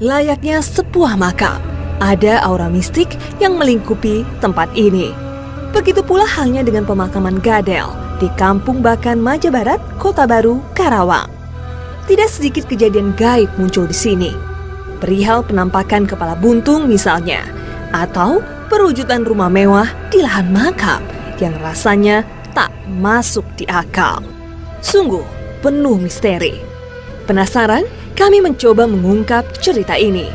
Layaknya sebuah makam, ada aura mistik yang melingkupi tempat ini. Begitu pula halnya dengan pemakaman Gadel di Kampung Bakan Majabarat, Kota Baru, Karawang. Tidak sedikit kejadian gaib muncul di sini. Perihal penampakan kepala buntung misalnya, atau perwujudan rumah mewah di lahan makam yang rasanya tak masuk di akal. Sungguh penuh misteri. Penasaran? Kami mencoba mengungkap cerita ini.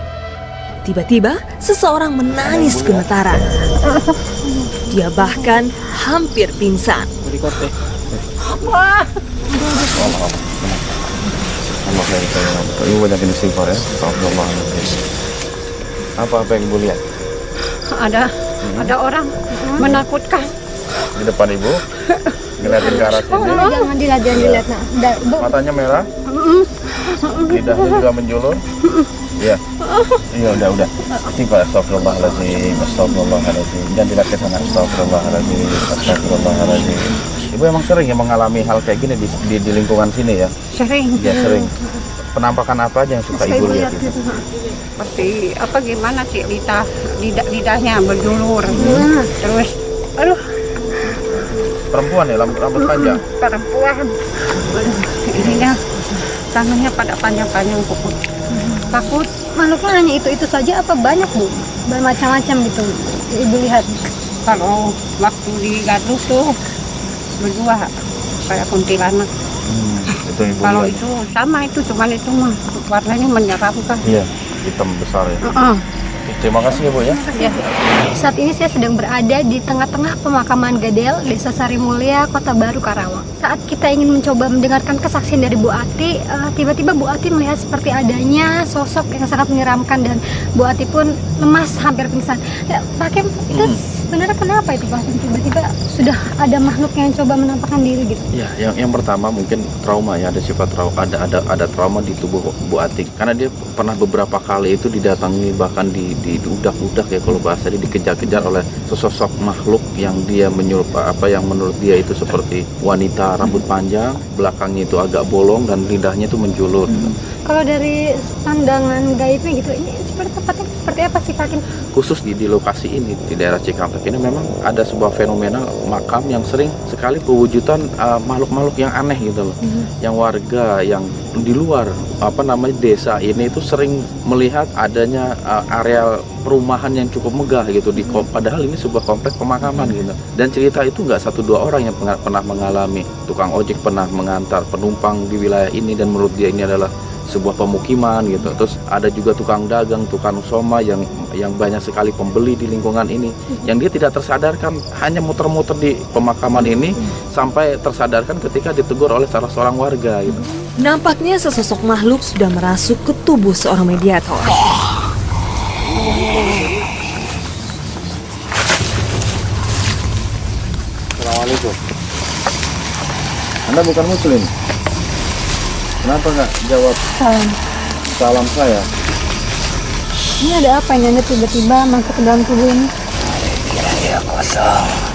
Tiba-tiba seseorang menangis gemetaran. Dia bahkan hampir pingsan. Ibu banyakin istighfar ya. Apa yang Ibu lihat? Ada orang menakutkan Di depan Ibu? Ngeliatin ke arah sini? Jangan dilihat. Nah, Matanya merah? Lidahnya juga menjulur? Iya. Iya, udah. Istighfar, astagfirullahaladzim, astagfirullahaladzim. Jangan dilihat ke sana, astagfirullahaladzim. Ibu emang sering ya mengalami hal kayak gini di lingkungan sini ya? sering. Iya, sering. Penampakan apa aja yang suka Ibu lihat itu? Seperti apa gimana sih lidahnya berjulur. Terus aduh, Perempuan ya, rambut panjang? perempuan. Ininya tangannya pada panjang-panjang pokok. Takut. makhluknya hanya itu saja apa banyak Bu? Bermacam-macam gitu Ibu lihat. Kalau waktu di Garut tuh berdua kayak kuntilanak. Itu Ibu Kalau lihat. itu sama itu, cuman itu mah warnanya menyeramkan. Iya, hitam besar ya. Terima kasih ya Bu ya. Ya. Saat ini saya sedang berada di tengah-tengah pemakaman Gadel, Desa Sarimulya, Kota Baru, Karawang. Saat kita ingin mencoba mendengarkan kesaksian dari Bu Ati, tiba-tiba Bu Ati melihat seperti adanya sosok yang sangat menyeramkan dan Bu Ati pun lemas, hampir pingsan. Ya, Pak Kim, itu sebenarnya kenapa itu Pak Kim? Tiba-tiba sudah ada makhluk yang coba menampakkan diri gitu. Ya, yang pertama mungkin trauma ya, ada sifat trauma, ada trauma di tubuh Bu Atik karena dia pernah beberapa kali itu didatangi bahkan diudak-udak ya kalau bahasa dia dikejar-kejar oleh sesosok makhluk yang dia menyerupai yang menurut dia itu seperti wanita rambut panjang, belakangnya itu agak bolong dan lidahnya itu menjulur. Kalau dari pandangan gaibnya gitu, ini seperti tempatnya seperti apa sih Pak Kim? Khusus di lokasi ini di daerah Cikampek ini memang ada sebuah fenomena makam yang sering sekali pewujudan makhluk-makhluk yang aneh gitu loh. Yang warga yang di luar desa ini itu sering melihat adanya areal perumahan yang cukup megah gitu padahal ini sebuah kompleks pemakaman gitu. Dan cerita itu nggak 1-2 orang yang pernah mengalami. Tukang ojek pernah mengantar penumpang di wilayah ini dan menurut dia ini adalah sebuah pemukiman gitu. Terus ada juga tukang dagang, tukang soma yang banyak sekali pembeli di lingkungan ini yang dia tidak tersadarkan hanya muter-muter di pemakaman ini sampai tersadarkan ketika ditegur oleh salah seorang warga gitu. Nampaknya sesosok makhluk sudah merasuk ke tubuh seorang mediator. Assalamualaikum. Anda bukan muslim? Kenapa nggak jawab salam saya? Ini ada apa ini Anda tiba-tiba masuk ke dalam tubuh ini?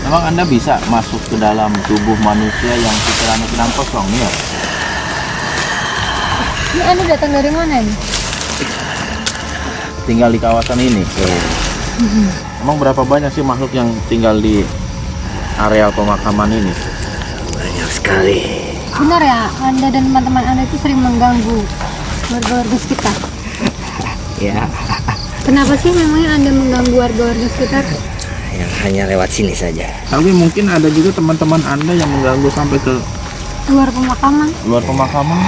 Memang Anda bisa masuk ke dalam tubuh manusia yang pikirannya sedang kosong ya? Ini Anda datang dari mana nih? Tinggal di kawasan ini. Emang berapa banyak sih makhluk yang tinggal di areal pemakaman ini? Banyak sekali. Benar ya, Anda dan teman-teman Anda itu sering mengganggu warga-warga sekitar. Ya, Kenapa sih memangnya Anda mengganggu warga-warga sekitar? yang hanya lewat sini saja. Tapi mungkin ada juga teman-teman Anda yang mengganggu sampai ke Luar pemakaman? luar pemakaman.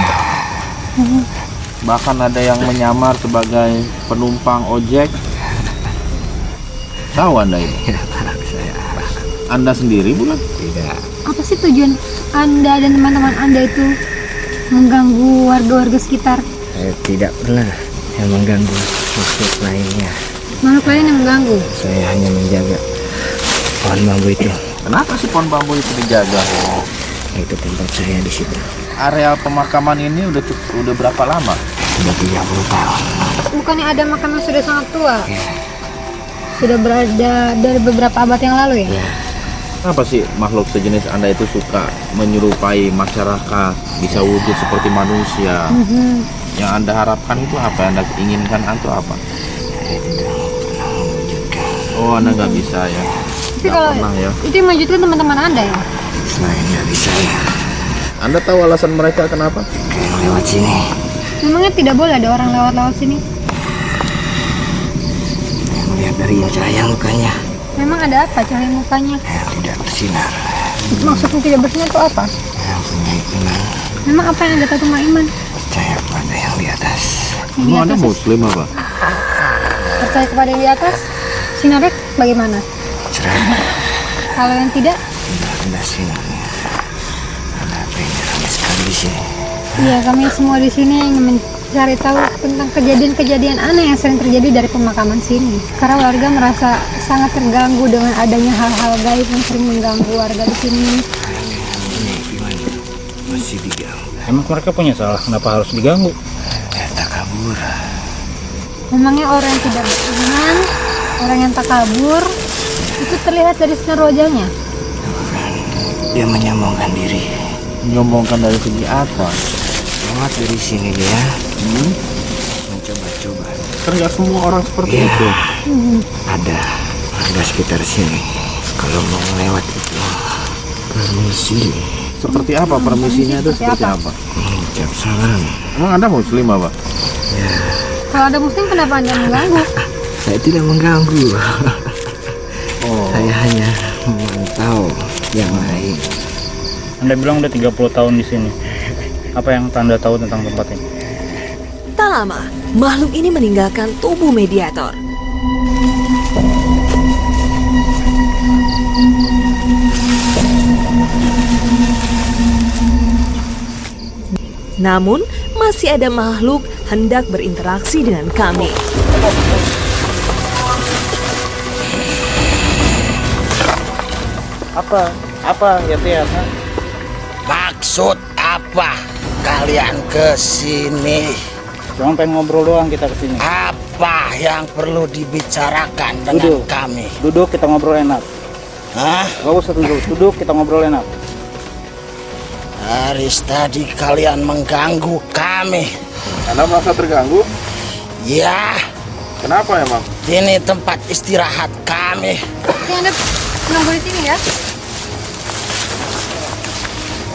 Bahkan ada yang menyamar sebagai penumpang ojek. Tahu Anda itu? Saya Anda sendiri bukan? tidak. Apa sih tujuan Anda dan teman-teman Anda itu mengganggu warga-warga sekitar? Saya tidak pernah yang mengganggu makhluk lainnya. Makhluk lain yang mengganggu? Saya hanya menjaga pohon bambu itu. Kenapa sih pohon bambu itu dijaga? Itu tempat saya di situ. Areal pemakaman ini udah berapa lama? Sudah 30 tahun. Bukannya ada makam yang sudah sangat tua? Sudah berada dari beberapa abad yang lalu ya? Kenapa sih makhluk sejenis Anda itu suka menyerupai masyarakat, bisa wujud seperti manusia? Yang Anda harapkan itu apa? Anda inginkan itu apa? Saya tidak pernah mewujudkan. Oh, Anda nggak bisa ya? Tapi Nggak kalau pernah ya? itu yang melanjutkan teman-teman Anda ya? Selain dari saya, Anda tahu alasan mereka kenapa? kayak lewat sini. Memangnya tidak boleh ada orang lewat-lewat sini? Saya melihat dari cahaya mukanya Memang ada apa cahaya mukanya? yang tidak bersinar. Maksudnya tidak bersinar itu apa? Yang punya iman, Memang apa yang Anda tahu tentang iman? percaya pada yang di atas. Yang di Anda atas, Muslim apa? percaya kepada yang di atas? Sinarnya bagaimana? Cerah, Kalau yang tidak? tidak ada sinarnya. Ada apa yang ramai sekali di sini. Iya, kami semua di sini ingin mencari tahu tentang kejadian-kejadian aneh yang sering terjadi dari pemakaman sini. Karena warga merasa sangat terganggu dengan adanya hal-hal gaib yang sering mengganggu warga di sini. Punya iman masih diganggu. Emang mereka punya salah, kenapa harus diganggu? Tak kabur. Memangnya orang yang tidak beriman, orang yang takabur, itu terlihat dari sinar wajahnya. Dia menyombongkan diri. Nyombongkan dari segi apa? Lewat dari sini dia mencoba-coba. Kan nggak semua orang seperti Iya. itu. Ada warga sekitar sini. Kalau mau lewat itu permisi, Seperti apa permisinya itu? Seperti Seperti apa? apa? mengucap salam. Emang Anda Muslim apa? Kalau ada muslim, kenapa Anda mengganggu? Saya tidak mengganggu. Oh. Saya hanya memantau yang lain. Anda bilang udah 30 tahun di sini. Apa yang Anda tahu tentang tempat ini? Tak lama, makhluk ini meninggalkan tubuh mediator. Namun, masih ada makhluk hendak berinteraksi dengan kami. Apa ya Tia? Maksud apa kalian ke sini? Cuma pengen ngobrol doang kita kesini. Apa yang perlu dibicarakan dengan Duduk. kami? Duduk kita ngobrol enak. Hah? Gak usah duduk kita ngobrol enak. Dari tadi kalian mengganggu kami. Anda merasa terganggu? Ya, Kenapa emang? ini tempat istirahat kami. Jadi Anda menunggu di sini ya?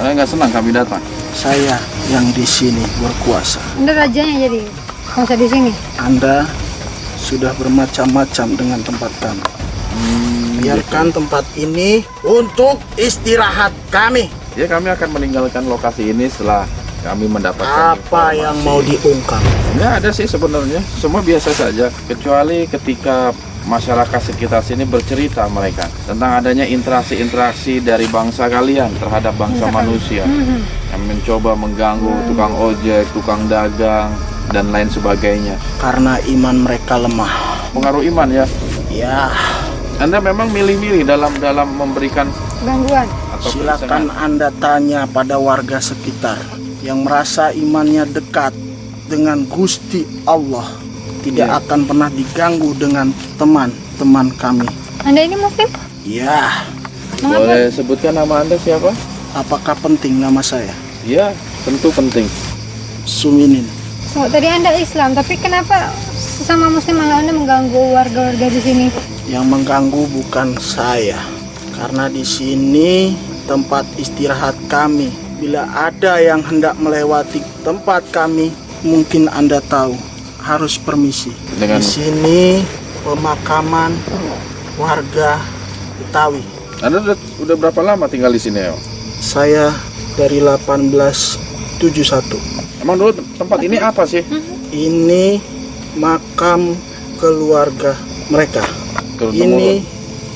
Anda nggak senang kami datang? Saya yang di sini berkuasa. Anda rajanya jadi masa di sini. Anda sudah bermacam-macam dengan tempat kami. Biarkan tempat ini Untuk istirahat kami. Ya, kami akan meninggalkan lokasi ini setelah kami mendapatkan apa yang mau diungkap. Nggak ada sih sebenarnya, semua biasa saja. Kecuali ketika masyarakat sekitar sini bercerita mereka tentang adanya interaksi-interaksi dari bangsa kalian terhadap bangsa manusia yang mencoba mengganggu tukang ojek, tukang dagang, dan lain sebagainya. Karena iman mereka lemah. Pengaruh iman ya. Ya, Anda memang milih-milih dalam memberikan Gangguan. atau silakan Anda tanya pada warga sekitar yang merasa imannya dekat dengan Gusti Allah. Tidak Iya. akan pernah diganggu dengan teman-teman kami. Anda ini muslim? Ya, Boleh sebutkan nama Anda siapa? apakah penting nama saya? Ya, tentu penting. Suminin. So, tadi Anda Islam, tapi kenapa sesama muslim malah Anda mengganggu warga-warga di sini? Yang mengganggu bukan saya, karena di sini tempat istirahat kami. Bila ada yang hendak melewati tempat kami, mungkin Anda tahu harus permisi. Dengan- Di sini pemakaman warga Betawi. Anda udah berapa lama tinggal di sini ya? Saya dari 1871. Emang dulu tempat ini apa sih? Ini makam keluarga mereka. Turun Ini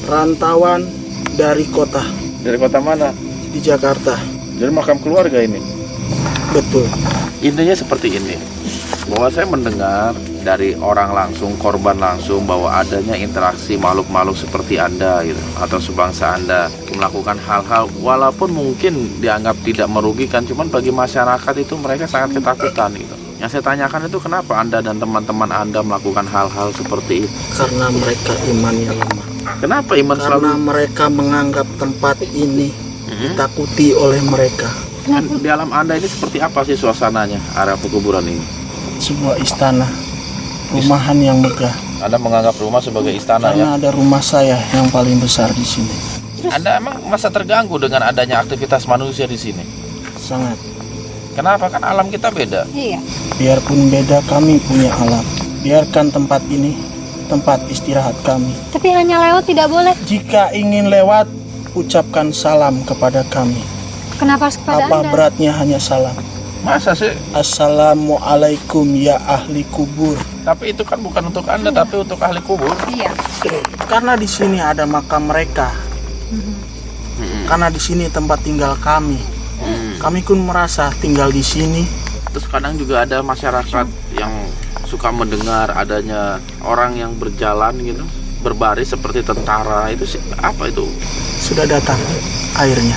rantauan dari kota dari kota mana? di Jakarta. Jadi makam keluarga ini. Betul. Intinya seperti ini, bahwa saya mendengar dari orang langsung, korban langsung, bahwa adanya interaksi makhluk-makhluk seperti Anda gitu, atau sebangsa Anda melakukan hal-hal walaupun mungkin dianggap tidak merugikan, cuman bagi masyarakat itu mereka sangat ketakutan gitu. Yang saya tanyakan itu kenapa Anda dan teman-teman Anda melakukan hal-hal seperti itu? Karena mereka imannya lemah. Kenapa iman selalu? Karena mereka menganggap tempat ini ditakuti oleh mereka. Di alam Anda ini seperti apa sih suasananya area pekuburan ini? sebuah istana, rumahan yang megah. Anda menganggap rumah sebagai istana ya? Karena ada rumah saya yang paling besar di sini. Anda emang masa terganggu dengan adanya aktivitas manusia di sini? Sangat. Kenapa? Kan alam kita beda. Iya. Biarpun beda, kami punya alam. Biarkan tempat ini tempat istirahat kami. Tapi hanya lewat tidak boleh. Jika ingin lewat, ucapkan salam kepada kami. Kenapa harus kepada Apa Anda? beratnya hanya salam? Masa sih? Assalamualaikum ya ahli kubur. Tapi itu kan bukan untuk Anda, tapi untuk ahli kubur. Iya. Karena di sini ada makam mereka. Karena di sini tempat tinggal kami. Kami pun merasa tinggal di sini. Terus kadang juga ada masyarakat yang suka mendengar adanya orang yang berjalan gitu, berbaris seperti tentara. Itu sih apa itu? Sudah datang airnya.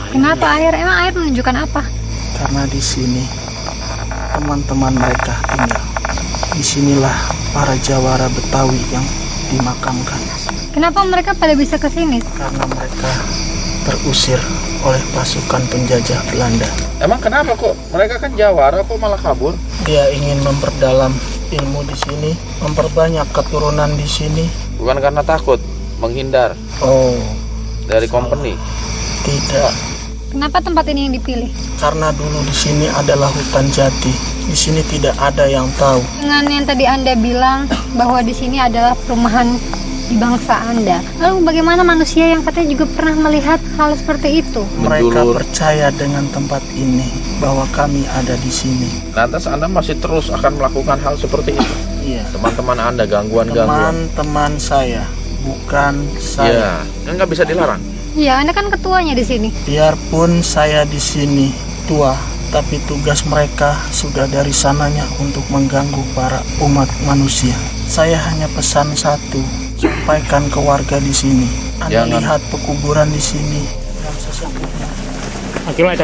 Kenapa air? Emang air menunjukkan apa? Karena di sini teman-teman mereka tinggal. Disinilah para jawara Betawi yang dimakamkan. Kenapa mereka pada bisa ke sini? Karena mereka terusir oleh pasukan penjajah Belanda. Emang kenapa kok? Mereka kan jawara kok malah kabur? Dia ingin memperdalam ilmu di sini, memperbanyak keturunan di sini. Bukan karena takut, menghindar Oh, dari company. tidak. Kenapa tempat ini yang dipilih? Karena dulu di sini adalah hutan jati. Di sini tidak ada yang tahu. Dengan yang tadi Anda bilang bahwa di sini adalah perumahan di bangsa Anda. Lalu bagaimana manusia yang katanya juga pernah melihat hal seperti itu? Mereka Menjulur. percaya dengan tempat ini bahwa kami ada di sini. Lantas Anda masih terus akan melakukan hal seperti itu? Iya. Teman-teman Anda gangguan-gangguan? Teman-teman saya, bukan saya. Iya, kan nggak bisa dilarang. Iya, Anda kan ketuanya di sini. Biarpun saya di sini tua, tapi tugas mereka sudah dari sananya untuk mengganggu para umat manusia. Saya hanya pesan satu, sampaikan ke warga di sini. Anda Jangan. lihat pekuburan di sini. Dan sesungguhnya Kilat.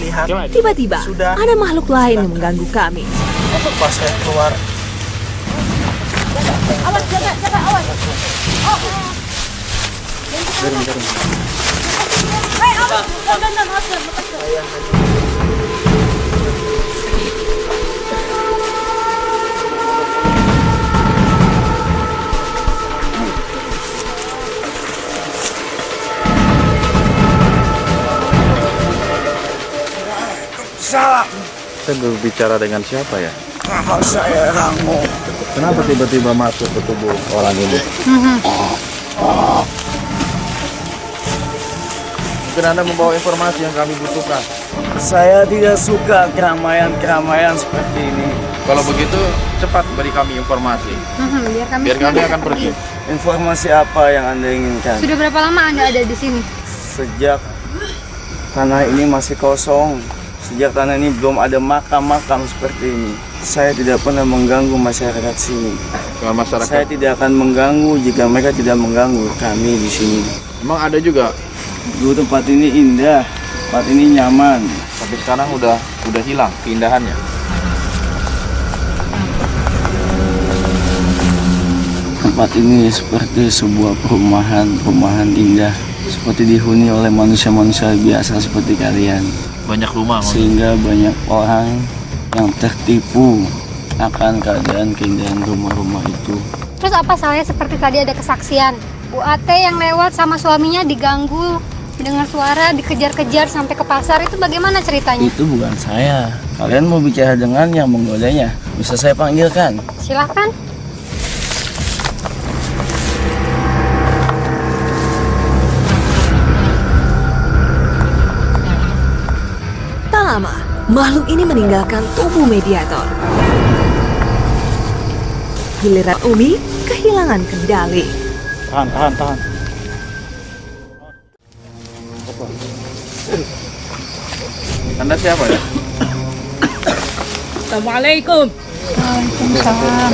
lihat Tiba-tiba, Sudah. ada makhluk lain yang mengganggu kami. pas saya keluar. Salam. Saya berbicara dengan siapa ya? Nama saya Rango. Kenapa tiba-tiba masuk ke tubuh orang ini? Mungkin Anda membawa informasi yang kami butuhkan. Saya tidak suka keramaian-keramaian seperti ini. Kalau begitu, cepat beri kami informasi. Biar kami Biar kami akan pergi. Informasi apa yang Anda inginkan? Sudah berapa lama Anda ada di sini? Sejak tanah ini masih kosong, sejak tanah ini belum ada makam-makam seperti ini, saya tidak pernah mengganggu masyarakat sini. Dengan masyarakat. Saya tidak akan mengganggu jika mereka tidak mengganggu kami di sini. Emang ada juga, Dulu tempat ini indah, tempat ini nyaman. tapi sekarang udah hilang keindahannya. Tempat ini seperti sebuah perumahan indah, seperti dihuni oleh manusia-manusia biasa seperti kalian. Banyak rumah. Sehingga banyak orang yang tertipu akan keadaan keindahan rumah-rumah itu. Terus apa salahnya seperti tadi ada kesaksian Bu Ate yang lewat sama suaminya diganggu dengan suara, dikejar-kejar sampai ke pasar, itu bagaimana ceritanya? Itu bukan saya. Kalian mau bicara dengan yang menggodanya, bisa saya panggilkan. Silahkan. Tak lama, makhluk ini meninggalkan tubuh mediator. Giliran Umi kehilangan kendali. Tahan. Anda siapa ya? Assalamualaikum. Waalaikumsalam.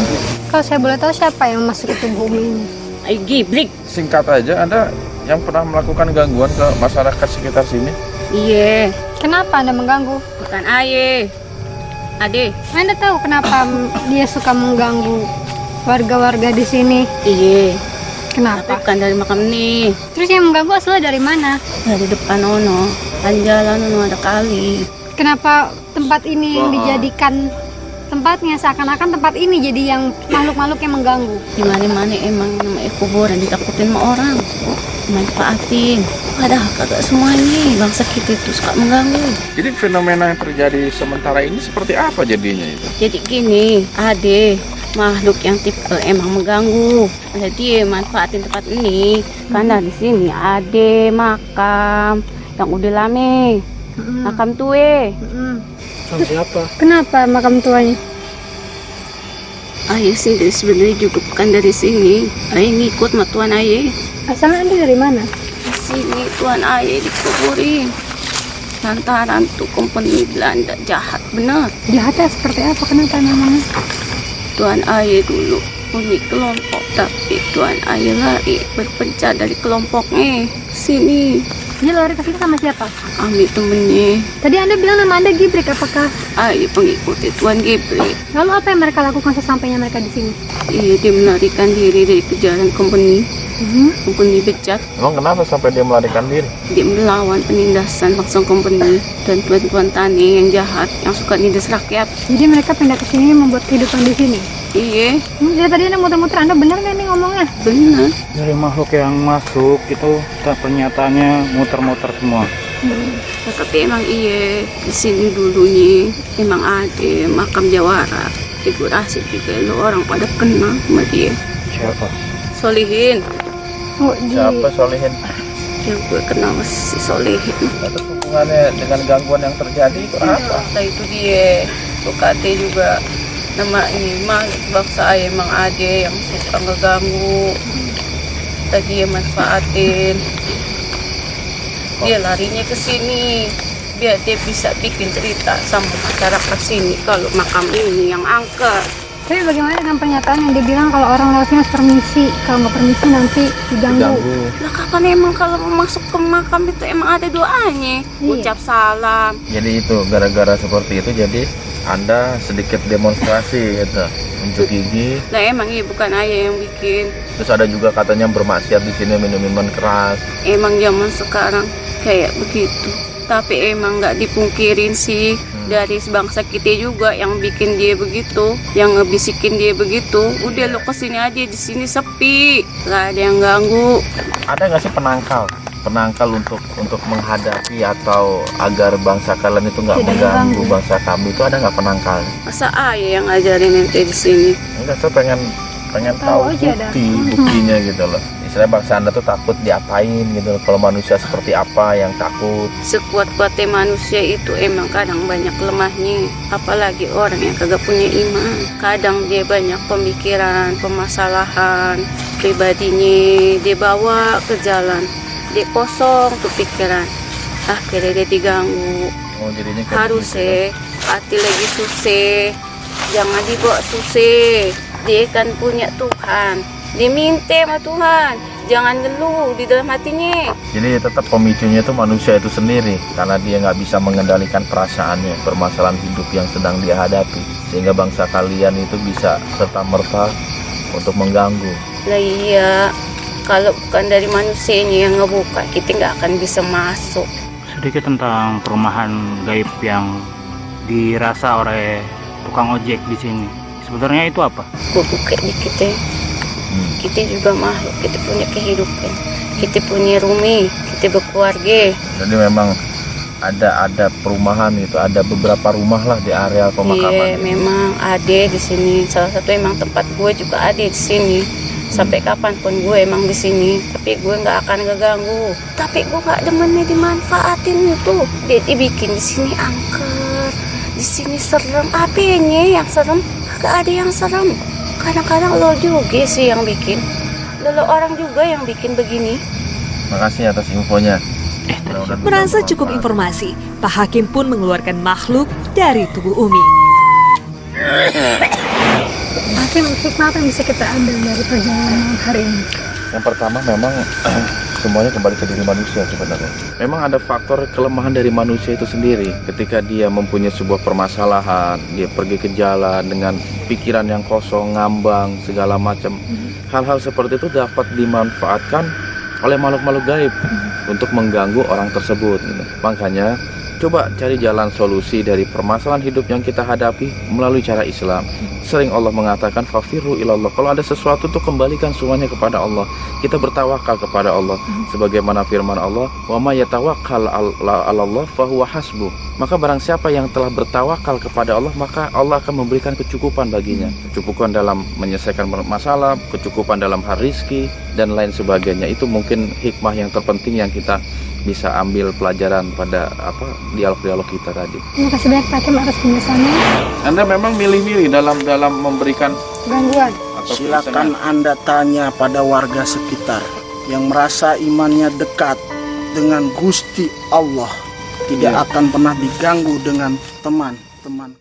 Kalau saya boleh tahu siapa yang masuk ke tubuh Umi ini? Ai giblik. Singkat aja, Anda yang pernah melakukan gangguan ke masyarakat sekitar sini? Iya, Kenapa Anda mengganggu? bukan aye. Ade. Anda tahu kenapa dia suka mengganggu warga-warga di sini? Iya. Tapi Kenapa? bukan dari makam nih. Terus yang mengganggu asalnya dari mana? Dari depan ono. Kan jalan ono ada kali. Kenapa tempat ini yang dijadikan tempatnya, seakan-akan tempat ini jadi yang makhluk-makhluk yang mengganggu. Di mana-mana emang namanya kuburan ditakutin sama orang. Manfaatin. Padahal kagak semuanya bangsa kita itu suka mengganggu. Jadi fenomena yang terjadi sementara ini seperti apa jadinya itu? Jadi gini, ada makhluk yang tipe emang mengganggu. Jadi manfaatin tempat ini karena di sini ada makam yang udah lama. Makam tua. Sama siapa? Kenapa makam tuanya? Ayah sih sebenarnya juga bukan dari sini. Ayah ngikut sama tuan ayah. Asalnya Anda dari mana? Di sini tuan ayah dikuburin. Lantaran tuh company Belanda jahat benar. Jahatnya seperti apa? Kenapa namanya? Tuan ayah dulu punya kelompok, tapi tuan ayah lari berpencar dari kelompoknya. Sini, Dia lari ke sini sama siapa? ambil temennya. Tadi Anda bilang nama Anda Gibrik, apakah? Ayah pengikutnya tuan Gebre. Lalu apa yang mereka lakukan sesampainya mereka di sini? Iya, dia melarikan diri dari kejaran company. Company becat. Emang kenapa sampai dia melarikan diri? Dia melawan penindasan bangsa company dan tuan-tuan tani yang jahat yang suka nindas rakyat. Jadi mereka pindah ke sini membuat kehidupan di sini. Iya, Dia tadi Anda muter-muter, Anda benar nggak nih ngomongnya? benar. Dari makhluk yang masuk itu pernyataannya muter-muter semua. Tapi emang iya, di sini dulunya emang ada makam jawara. Ibu Rasid juga lo orang pada kenal sama dia. Siapa? Solihin, Oh, Siapa Solihin? yang gue kenal si Solihin. Atau hubungannya dengan gangguan yang terjadi itu apa? Nah itu dia, Bukate juga nama ini mah bangsa emang ada yang suka ngeganggu. Tadi dia manfaatin. Dia larinya ke sini biar dia bisa bikin cerita sama masyarakat sini kalau makam ini yang angker. Tapi bagaimana dengan pernyataan yang dia bilang kalau orang lewat sini harus permisi, kalau nggak permisi nanti diganggu. Lah kapan emang kalau mau masuk ke makam itu emang ada doanya, ucap salam. Jadi itu gara-gara seperti itu jadi Anda sedikit demonstrasi gitu, unjuk gigi. Lah emang iya bukan ayah yang bikin. Terus ada juga katanya bermaksiat di sini minum minuman keras. Emang zaman sekarang kayak begitu. Tapi emang nggak dipungkirin sih dari bangsa kita juga yang bikin dia begitu, yang ngebisikin dia begitu. Udah lo kesini aja, di sini sepi, nggak ada yang ganggu. Ada nggak sih penangkal untuk menghadapi atau agar bangsa kalian itu nggak Tidak mengganggu mengganggu. bangsa kami itu ada nggak penangkal? Masa ayah yang ngajarin ente di sini? Enggak, saya pengen tahu aja dah. buktinya gitu loh. Istilahnya bangsa Anda tuh takut diapain gitu loh. Kalau manusia seperti apa yang takut? Sekuat-kuatnya manusia itu emang kadang banyak lemahnya. Apalagi orang yang kagak punya iman. Kadang dia banyak pemikiran, permasalahan pribadinya dia bawa ke jalan. Dia kosong tuh pikiran. Akhirnya dia diganggu. Oh, jadinya kayak Harusnya hati lagi susah. Jangan dibawa susah. Dia kan punya Tuhan. Diminta sama Tuhan. Jangan ngeluh di dalam hatinya. Jadi tetap pemicunya itu manusia itu sendiri karena dia nggak bisa mengendalikan perasaannya, permasalahan hidup yang sedang dia hadapi, sehingga bangsa kalian itu bisa serta-merta untuk mengganggu. Lah iya, kalau bukan dari manusianya yang ngebuka, kita nggak akan bisa masuk. Sedikit tentang perumahan gaib yang dirasa oleh tukang ojek di sini. Sebenarnya itu apa? Gue buka dikit ya. Kita juga makhluk, kita punya kehidupan, kita punya rumah, kita berkeluarga. Jadi memang ada perumahan itu, ada beberapa rumah lah di area pemakaman. Iya, memang ada di sini. Salah satu emang tempat gue juga ada di sini. Sampai kapanpun gue emang di sini, tapi gue nggak akan ngeganggu. Tapi gue nggak demennya dimanfaatin itu. Dia dibikin di sini angker, di sini serem. Apanya yang serem? Gak ada yang serem. Kadang-kadang lo juga sih yang bikin. Lo orang juga yang bikin begini. Makasih atas infonya. Mudah-mudahan Merasa bermanfaat. cukup informasi, Pak Hakim pun mengeluarkan makhluk dari tubuh Umi. Hakim, hikmah apa yang bisa kita ambil dari perjalanan hari ini? Yang pertama memang semuanya kembali ke diri manusia sebenarnya. Memang ada faktor kelemahan dari manusia itu sendiri. Ketika dia mempunyai sebuah permasalahan, dia pergi ke jalan dengan pikiran yang kosong, ngambang, segala macam. Hal-hal seperti itu dapat dimanfaatkan oleh makhluk-makhluk gaib untuk mengganggu orang tersebut. Gitu. Makanya Coba cari jalan solusi dari permasalahan hidup yang kita hadapi melalui cara Islam. Sering Allah mengatakan fafirru ilallah. Kalau ada sesuatu tuh kembalikan semuanya kepada Allah. Kita bertawakal kepada Allah. Sebagaimana firman Allah, wa may yatawakkal 'alallah fahuwa hasbuh. Maka barang siapa yang telah bertawakal kepada Allah, maka Allah akan memberikan kecukupan baginya. Kecukupan dalam menyelesaikan masalah, kecukupan dalam hal rizki, dan lain sebagainya. Itu mungkin hikmah yang terpenting yang kita bisa ambil pelajaran pada dialog-dialog kita tadi. Terima kasih banyak Pak Hakim atas penjelasannya. Anda memang milih-milih dalam memberikan Gangguan. atau Silakan Anda tanya pada warga sekitar yang merasa imannya dekat dengan Gusti Allah, tidak akan pernah diganggu dengan teman-teman.